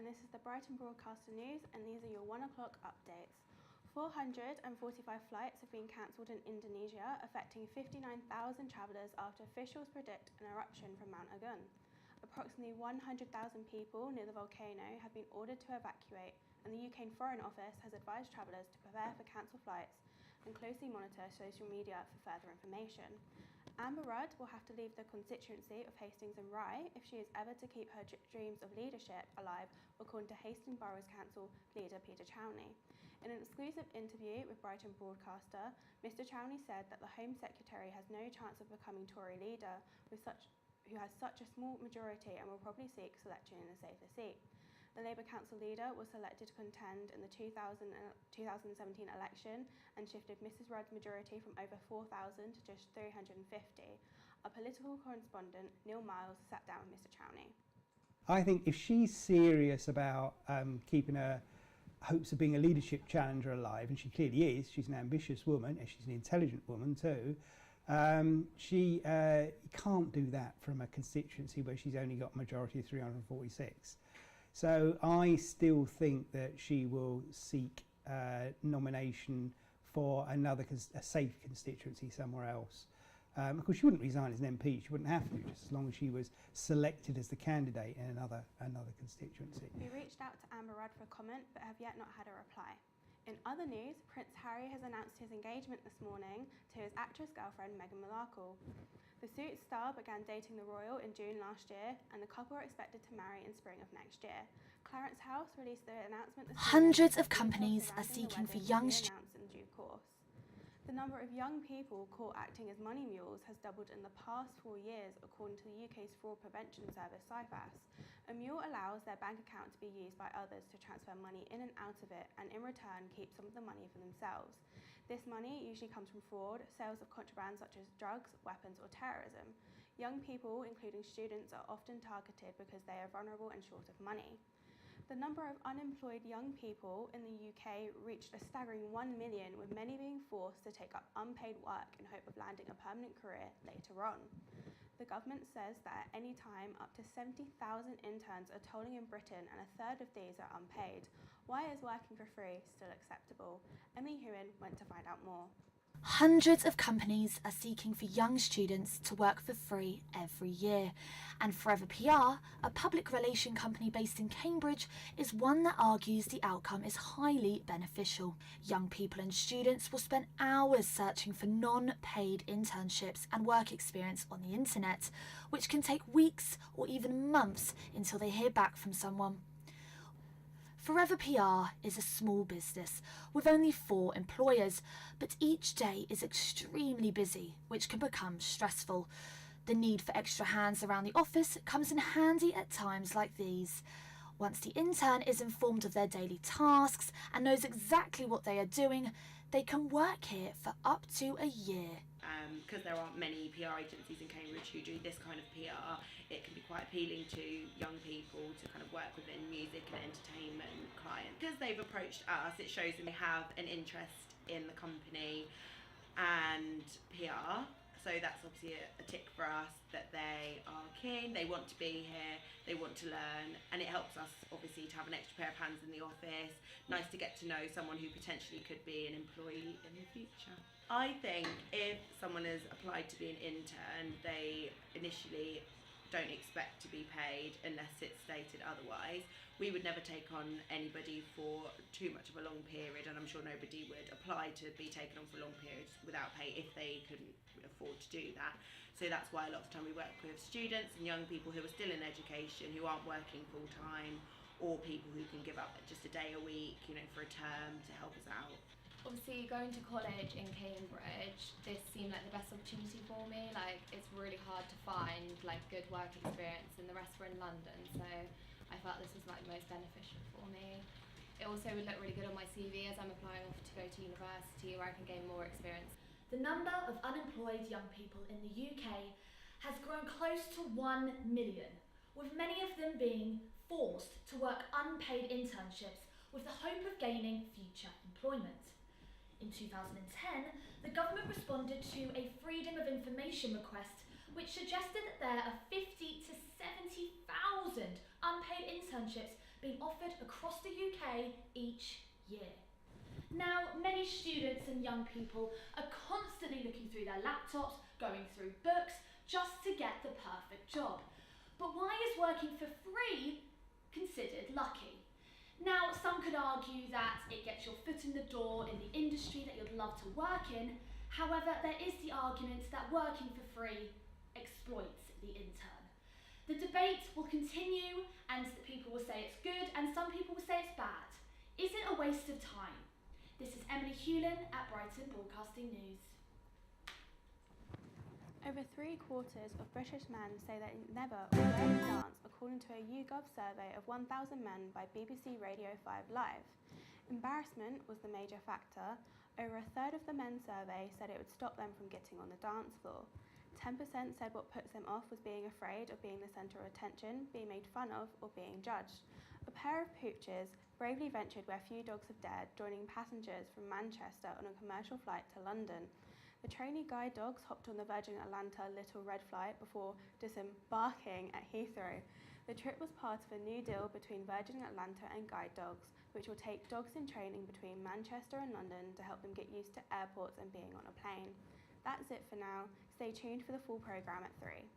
and this is the Brighton Broadcaster News, and these are your 1 o'clock updates. 445 flights have been cancelled in Indonesia, affecting 59,000 travellers after officials predict an eruption from Mount Agung. Approximately 100,000 people near the volcano have been ordered to evacuate, and the UK Foreign Office has advised travellers to prepare for cancelled flights and closely monitor social media for further information. Amber Rudd will have to leave the constituency of Hastings and Rye if she is ever to keep her dreams of leadership alive, according to Hastings Boroughs Council leader Peter Chowney. In an exclusive interview with Brighton Broadcaster, Mr Chowney said that the Home Secretary has no chance of becoming Tory leader who has such a small majority and will probably seek selection in a safer seat. The Labour Council leader was selected to contend in the 2017 election and shifted Mrs Rudd's majority from over 4,000 to just 350. Our political correspondent, Neil Miles, sat down with Mr Chowney. I think if she's serious about keeping her hopes of being a leadership challenger alive, and she clearly is, she's an ambitious woman and she's an intelligent woman too, she can't do that from a constituency where she's only got a majority of 346. So I still think that she will seek nomination for a safe constituency somewhere else. Of course, she wouldn't resign as an MP, she wouldn't have to, just as long as she was selected as the candidate in another constituency. We reached out to Amber Rudd for a comment, but have yet not had a reply. In other news, Prince Harry has announced his engagement this morning to his actress girlfriend Meghan Markle. The Suits star began dating the royal in June last year, and the couple are expected to marry in spring of next year. Clarence House released the announcement this morning. Hundreds of companies are seeking for young students in due course. The number of young people caught acting as money mules has doubled in the past 4 years, according to the UK's fraud prevention service, CIFAS. A mule allows their bank account to be used by others to transfer money in and out of it, and in return keep some of the money for themselves. This money usually comes from fraud, sales of contraband such as drugs, weapons or terrorism. Young people, including students, are often targeted because they are vulnerable and short of money. The number of unemployed young people in the UK reached a staggering 1 million, with many being forced to take up unpaid work in hope of landing a permanent career later on. The government says that at any time, up to 70,000 interns are tolling in Britain, and a third of these are unpaid. Why is working for free still acceptable? Emily Hewen went to find out more. Hundreds of companies are seeking for young students to work for free every year, and Forever PR, a public relation company based in Cambridge, is one that argues the outcome is highly beneficial. Young people and students will spend hours searching for non-paid internships and work experience on the internet, which can take weeks or even months until they hear back from someone. Forever PR is a small business with only 4 employers, but each day is extremely busy, which can become stressful. The need for extra hands around the office comes in handy at times like these. Once the intern is informed of their daily tasks and knows exactly what they are doing, they can work here for up to a year. Because there aren't many PR agencies in Cambridge who do this kind of PR, it can be quite appealing to young people to kind of work within music and entertainment clients. Because they've approached us, it shows them they have an interest in the company and PR. So that's obviously a tick for us that they are keen, they want to be here, they want to learn, and it helps us obviously to have an extra pair of hands in the office. Nice to get to know someone who potentially could be an employee in the future. I think if someone has applied to be an intern, they initially don't expect to be paid unless it's stated otherwise. We would never take on anybody for too much of a long period, and I'm sure nobody would apply to be taken on for a long period without pay if they couldn't afford to do that. So that's why a lot of the time we work with students and young people who are still in education, who aren't working full time, or people who can give up just a day a week, for a term to help us out. Obviously, going to college in Cambridge, this seemed like the best opportunity for me. It's really hard to find good work experience, and the rest were in London, so I felt this was the most beneficial for me. It also would look really good on my CV as I'm applying off to go to university where I can gain more experience. The number of unemployed young people in the UK has grown close to 1 million, with many of them being forced to work unpaid internships with the hope of gaining future employment. In 2010, the government responded to a Freedom of Information request which suggested that there are 50 to 70,000 unpaid internships being offered across the UK each year. Now, many students and young people are constantly looking through their laptops, going through books, just to get the perfect job. But why is working for free considered lucky? Now, some could argue that it gets your foot in the door in the industry that you'd love to work in. However, there is the argument that working for free exploits the intern. The debate will continue, and people will say it's good and some people will say it's bad. Is it a waste of time? This is Emily Hewlin at Brighton Broadcasting News. Over 3/4 of British men say they never or rarely dance, according to a YouGov survey of 1,000 men by BBC Radio 5 Live. Embarrassment was the major factor. Over a third of the men surveyed said it would stop them from getting on the dance floor. 10% said what puts them off was being afraid of being the centre of attention, being made fun of, or being judged. A pair of poochers bravely ventured where few dogs have dared, joining passengers from Manchester on a commercial flight to London. The trainee guide dogs hopped on the Virgin Atlanta Little Red flight before disembarking at Heathrow. The trip was part of a new deal between Virgin Atlanta and Guide Dogs, which will take dogs in training between Manchester and London to help them get used to airports and being on a plane. That's it for now. Stay tuned for the full programme at 3.